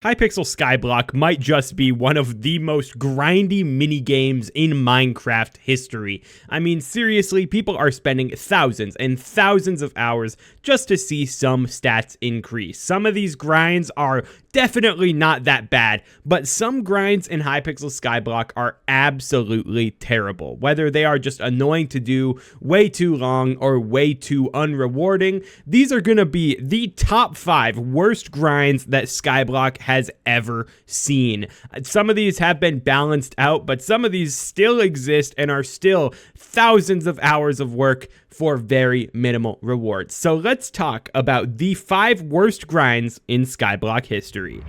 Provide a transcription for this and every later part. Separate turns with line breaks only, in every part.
Hypixel Skyblock might just be one of the most grindy minigames in Minecraft history. I mean, seriously, people are spending thousands and thousands of hours just to see some stats increase. Some of these grinds are definitely not that bad, but some grinds in Hypixel Skyblock are absolutely terrible. Whether they are just annoying to do, way too long, or way too unrewarding, these are gonna be the top 5 worst grinds that Skyblock has ever seen. Some of these have been balanced out, but some of these still exist and are still thousands of hours of work for very minimal rewards. So let's talk about the 5 worst grinds in Skyblock history.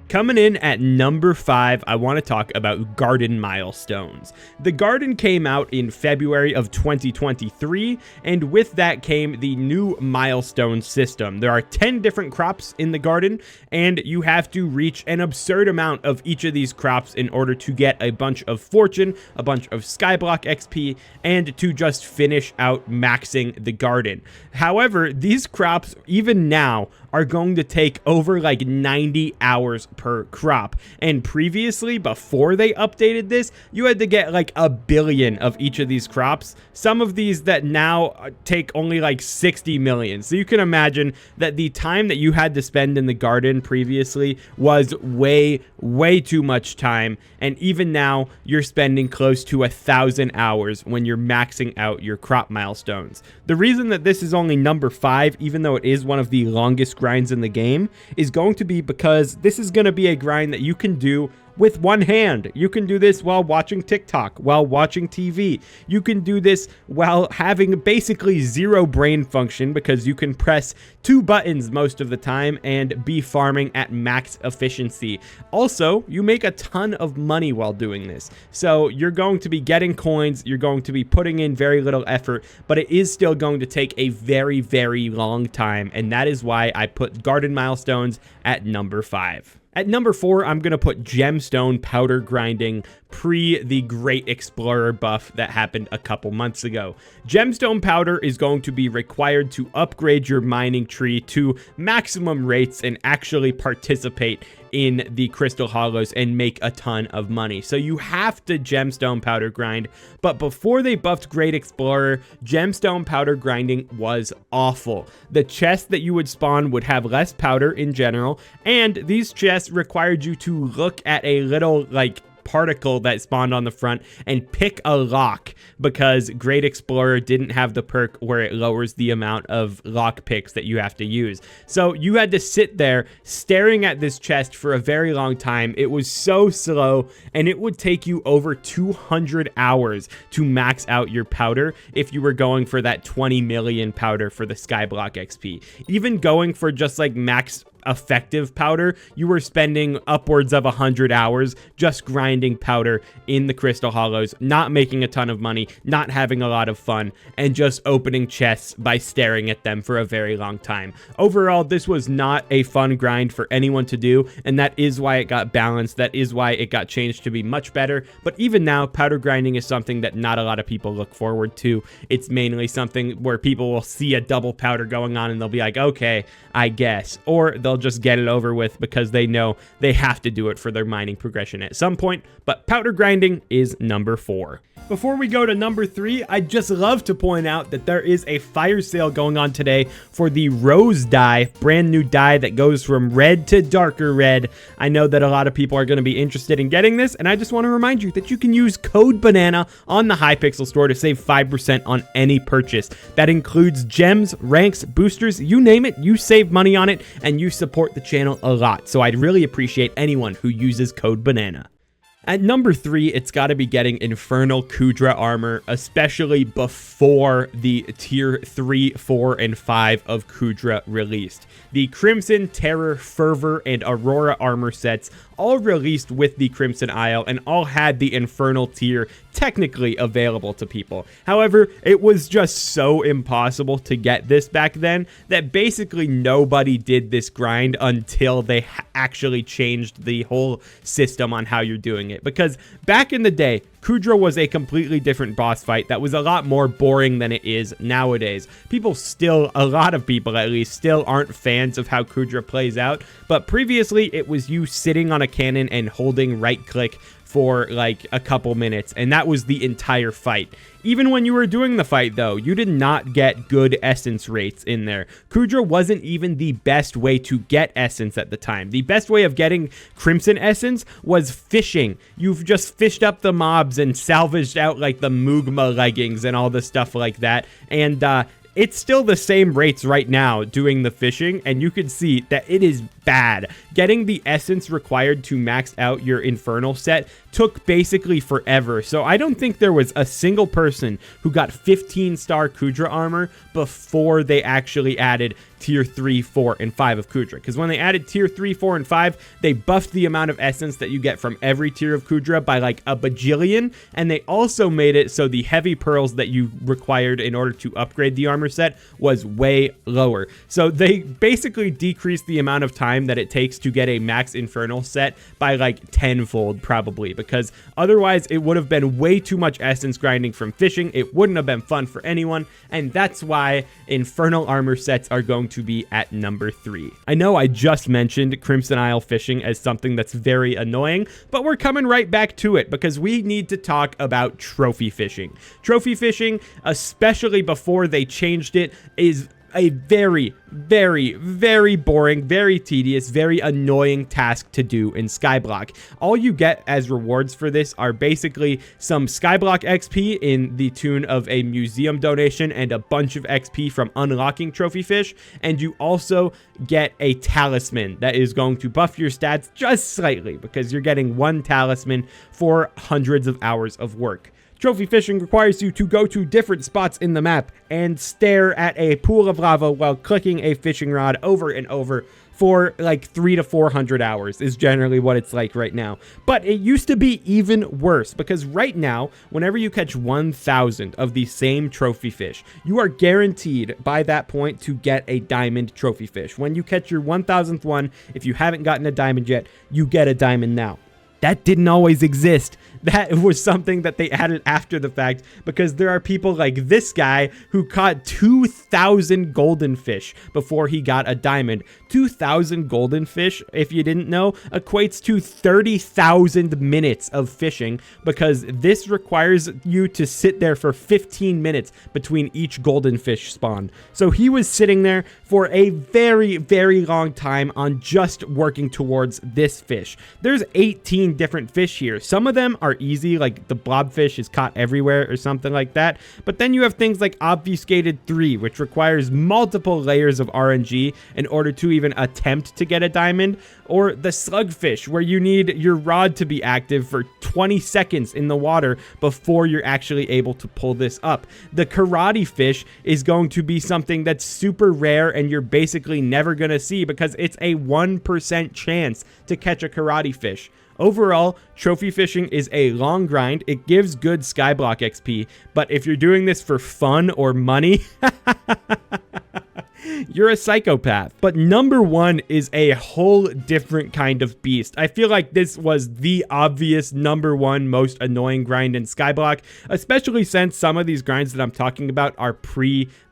Coming in at number 5, I want to talk about garden milestones. The garden came out in February of 2023, and with that came the new milestone system. There are 10 different crops in the garden, and you have to reach an absurd amount of each of these crops in order to get a bunch of fortune, a bunch of Skyblock XP, and to just finish out maxing the garden. However, these crops, even now, are going to take over like 90 hours per crop. And previously, before they updated this, you had to get like 1 billion of each of these crops. Some of these that now take only like 60 million. So you can imagine that the time that you had to spend in the garden previously was way too much time. And even now, you're spending close to 1,000 hours when you're maxing out your crop milestones. The reason that this is only number 5, even though it is one of the longest grinds in the game, is going to be because this is going to be a grind that you can do with one hand. You can do this while watching TikTok, while watching TV. You can do this while having basically zero brain function because you can press 2 buttons most of the time and be farming at max efficiency. Also, you make a ton of money while doing this. So you're going to be getting coins, you're going to be putting in very little effort, but it is still going to take a very long time, and that is why I put garden milestones at number 5. At number 4, I'm going to put gemstone powder grinding pre the Great Explorer buff that happened a couple months ago. Gemstone powder is going to be required to upgrade your mining tree to maximum rates and actually participate in the crystal hollows and make a ton of money. So you have to gemstone powder grind, but before they buffed Great Explorer, gemstone powder grinding was awful. The chests that you would spawn would have less powder in general, and these chests required you to look at a little like particle that spawned on the front and pick a lock because Great Explorer didn't have the perk where it lowers the amount of lock picks that you have to use. So you had to sit there staring at this chest for a very long time. It was so slow, and it would take you over 200 hours to max out your powder if you were going for that 20 million powder for the Skyblock XP. Even going for just like max effective powder, you were spending upwards of 100 hours just grinding powder in the crystal hollows, not making a ton of money, not having a lot of fun, and just opening chests by staring at them for a very long time. Overall, this was not a fun grind for anyone to do, and that is why it got balanced. That is why it got changed to be much better. But even now, powder grinding is something that not a lot of people look forward to. It's mainly something where people will see a double powder going on and they'll be like, okay, I guess. Or they'll just get it over with because they know they have to do it for their mining progression at some point. But powder grinding is number 4. Before we go to number 3, I'd just love to point out that there is a fire sale going on today for the Rose dye, brand new dye that goes from red to darker red. I know that a lot of people are going to be interested in getting this, and I just want to remind you that you can use code BANANA on the Hypixel store to save 5% on any purchase. That includes gems, ranks, boosters, you name it, you save money on it, and you support the channel a lot. So I'd really appreciate anyone who uses code BANANA. At number 3, it's got to be getting Infernal Kudra armor, especially before the tier 3, 4, and 5 of Kudra released. The Crimson, Terror, Fervor, and Aurora armor sets all released with the Crimson Isle and all had the Infernal tier technically available to people. However, it was just so impossible to get this back then that basically nobody did this grind until they actually changed the whole system on how you're doing it. it, because back in the day, Kudra was a completely different boss fight that was a lot more boring than it is nowadays. A lot of people at least, still aren't fans of how Kudra plays out, but previously it was you sitting on a cannon and holding right click for like a couple minutes, and that was the entire fight. Even when you were doing the fight, though, you did not get good essence rates in there. Kudra wasn't even the best way to get essence at the time. The best way of getting Crimson Essence was fishing. You've just fished up the mobs and salvaged out like the Mugma leggings and all the stuff like that, and it's still the same rates right now doing the fishing, and you can see that it is bad. Getting the essence required to max out your Infernal set took basically forever, so I don't think there was a single person who got 15-star Kudra armor before they actually added tier 3, 4, and 5 of Kudra. Because when they added tier 3, 4, and 5, they buffed the amount of essence that you get from every tier of Kudra by like a bajillion, and they also made it so the heavy pearls that you required in order to upgrade the armor set was way lower. So they basically decreased the amount of time that it takes to get a max Infernal set by like tenfold probably, because otherwise it would have been way too much essence grinding from fishing. It wouldn't have been fun for anyone, and that's why Infernal armor sets are going to be at number 3. I know I just mentioned Crimson Isle fishing as something that's very annoying, but we're coming right back to it because we need to talk about trophy fishing. Trophy fishing, especially before they changed it, is a very, very, very boring, very tedious, very annoying task to do in Skyblock. All you get as rewards for this are basically some Skyblock XP in the tune of a museum donation and a bunch of XP from unlocking trophy fish, and you also get a talisman that is going to buff your stats just slightly because you're getting one talisman for hundreds of hours of work. Trophy fishing requires you to go to different spots in the map and stare at a pool of lava while clicking a fishing rod over and over for like 300 to 400 hours is generally what it's like right now. But it used to be even worse because right now, whenever you catch 1,000 of the same trophy fish, you are guaranteed by that point to get a diamond trophy fish. When you catch your 1,000th one, if you haven't gotten a diamond yet, you get a diamond now. That didn't always exist. That was something that they added after the fact because there are people like this guy who caught 2,000 golden fish before he got a diamond. 2,000 golden fish, if you didn't know, equates to 30,000 minutes of fishing because this requires you to sit there for 15 minutes between each golden fish spawn. So he was sitting there for a very, very long time on just working towards this fish. There's 18 different fish here. Some of them are easy, like the blobfish is caught everywhere or something like that. But then you have things like Obfuscated 3, which requires multiple layers of RNG in order to even attempt to get a diamond, or the slugfish, where you need your rod to be active for 20 seconds in the water before you're actually able to pull this up. The karate fish is going to be something that's super rare and you're basically never going to see because it's a 1% chance to catch a karate fish. Overall, trophy fishing is a long grind. It gives good Skyblock XP, but if you're doing this for fun or money, you're a psychopath. But number 1 is a whole different kind of beast. I feel like this was the obvious number 1 most annoying grind in Skyblock, especially since some of these grinds that I'm talking about are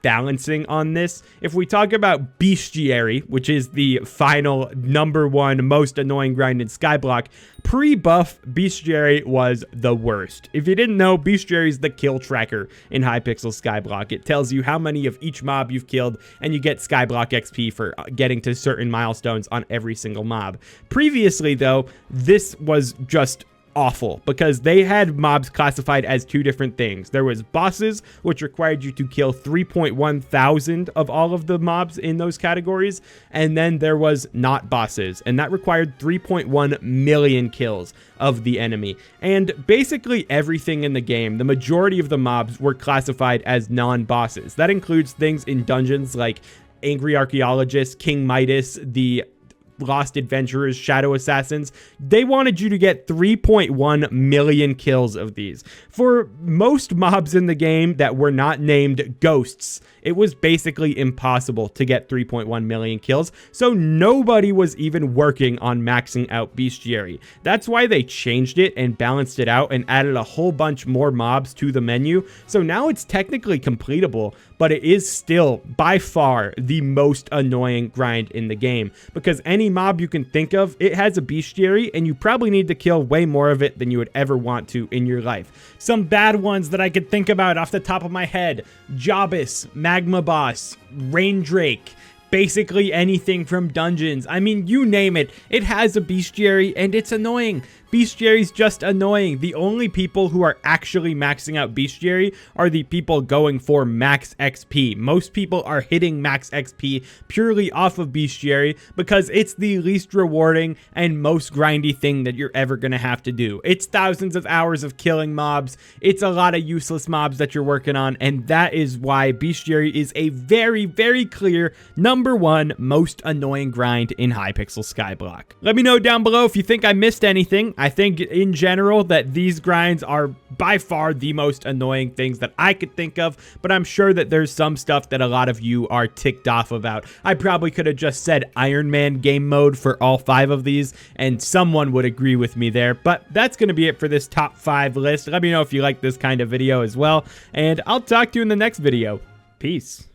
balancing on this. If we talk about Bestiary, which is the final number 1 most annoying grind in Skyblock, pre-buff Bestiary was the worst. If you didn't know, Bestiary is the kill tracker in Hypixel Skyblock. It tells you how many of each mob you've killed, and you get Skyblock XP for getting to certain milestones on every single mob. Previously, though, this was just awful because they had mobs classified as 2 different things. There was bosses, which required you to kill 3.1 thousand of all of the mobs in those categories, and then there was not bosses, and that required 3.1 million kills of the enemy. And basically everything in the game, the majority of the mobs were classified as non-bosses. That includes things in dungeons like Angry Archaeologist, King Midas, the Lost Adventurers, Shadow Assassins, they wanted you to get 3.1 million kills of these. For most mobs in the game that were not named ghosts, it was basically impossible to get 3.1 million kills, so nobody was even working on maxing out bestiary. That's why they changed it and balanced it out and added a whole bunch more mobs to the menu, so now it's technically completable, but it is still by far the most annoying grind in the game, because any mob you can think of, it has a bestiary, and you probably need to kill way more of it than you would ever want to in your life. Some bad ones that I could think about off the top of my head: Jobus, Magma Boss, Rain Drake, basically anything from dungeons. I mean, you name it, it has a bestiary and it's annoying. Bestiary's just annoying. The only people who are actually maxing out bestiary are the people going for max XP. Most people are hitting max XP purely off of bestiary because it's the least rewarding and most grindy thing that you're ever going to have to do. It's thousands of hours of killing mobs. It's a lot of useless mobs that you're working on, and that is why bestiary is a very, very clear #1 most annoying grind in Hypixel Skyblock. Let me know down below if you think I missed anything. I think in general that these grinds are by far the most annoying things that I could think of, but I'm sure that there's some stuff that a lot of you are ticked off about. I probably could have just said Iron Man game mode for all 5 of these, and someone would agree with me there, but that's going to be it for this top 5 list. Let me know if you like this kind of video as well, and I'll talk to you in the next video. Peace.